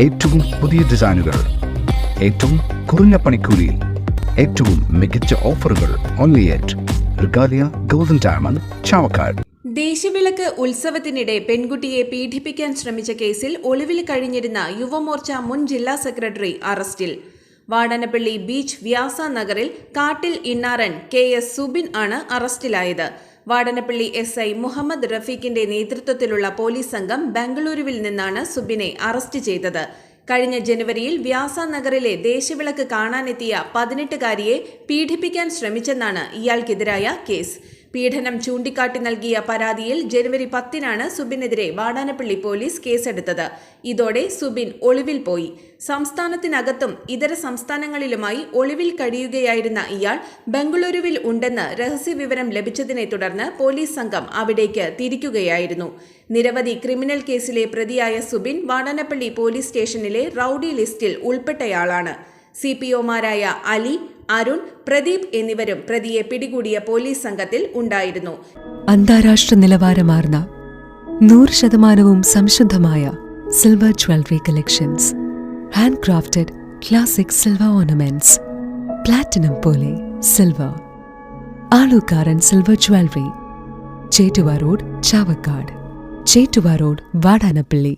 ഏറ്റവും പുതിയ ഡിസൈനുകൾ, ഏറ്റവും കുറഞ്ഞ പണിക്കൂലിയിൽ, ഏറ്റവും മികച്ച ഓഫറുകൾ. Only at Regalia Golden Diamond, Chavakkad. ദേശവിളക്ക് ഉത്സവത്തിനിടെ പെൺകുട്ടിയെ പീഡിപ്പിക്കാൻ ശ്രമിച്ച കേസിൽ ഒളിവിൽ കഴിഞ്ഞിരുന്ന യുവമോർച്ച മുൻ ജില്ലാ സെക്രട്ടറി അറസ്റ്റിൽ. വാടനപ്പള്ളി ബീച്ച് വ്യാസ നഗറിൽ കാട്ടിൽ ഇണ്ണാറൻ KS സുബിൻ ആണ് അറസ്റ്റിലായത്. വാടനപ്പള്ളി SI മുഹമ്മദ് റഫീഖിന്റെ നേതൃത്വത്തിലുള്ള പോലീസ് സംഘം ബംഗളൂരുവിൽ നിന്നാണ് സുബിനെ അറസ്റ്റ് ചെയ്തത്. കഴിഞ്ഞ ജനുവരിയിൽ വ്യാസ നഗറിലെ ദേശവിളക്ക് കാണാനെത്തിയ 18-കാരിയെ പീഡിപ്പിക്കാൻ ശ്രമിച്ചെന്നാണ് ഇയാൾക്കെതിരായ കേസ്. പീഡനം ചൂണ്ടിക്കാട്ടി നൽകിയ പരാതിയിൽ ജനുവരി 10-നാണ് സുബിനെതിരെ വാടാനപ്പള്ളി പോലീസ് കേസെടുത്തത്. ഇതോടെ സുബിൻ ഒളിവിൽ പോയി. സംസ്ഥാനത്തിനകത്തും ഇതര സംസ്ഥാനങ്ങളിലുമായി ഒളിവിൽ കഴിയുകയായിരുന്ന ഇയാൾ ബംഗളൂരുവിൽ ഉണ്ടെന്ന് രഹസ്യവിവരം ലഭിച്ചതിനെ തുടർന്ന് പോലീസ് സംഘം അവിടേക്ക് തിരിക്കുകയായിരുന്നു. നിരവധി ക്രിമിനൽ കേസിലെ പ്രതിയായ സുബിൻ വാടാനപ്പള്ളി പോലീസ് സ്റ്റേഷനിലെ റൌഡി ലിസ്റ്റിൽ ഉൾപ്പെട്ടയാളാണ്. CPOമാരായ അലി, അരുൺ, പ്രദീപ് എന്നിവരും പ്രതിയെ പിടികൂടിയ പോലീസ് സംഘത്തിൽ ഉണ്ടായിരുന്നു. അന്താരാഷ്ട്ര നിലവാരമാർന്ന 100% സംശുദ്ധമായ silver jewellery collections, hand crafted classic silver ornaments, platinum പോലെ silver, Alookkaran silver jewellery, Chettuva road, Chavakkad, Chettuva road, Vadanappally.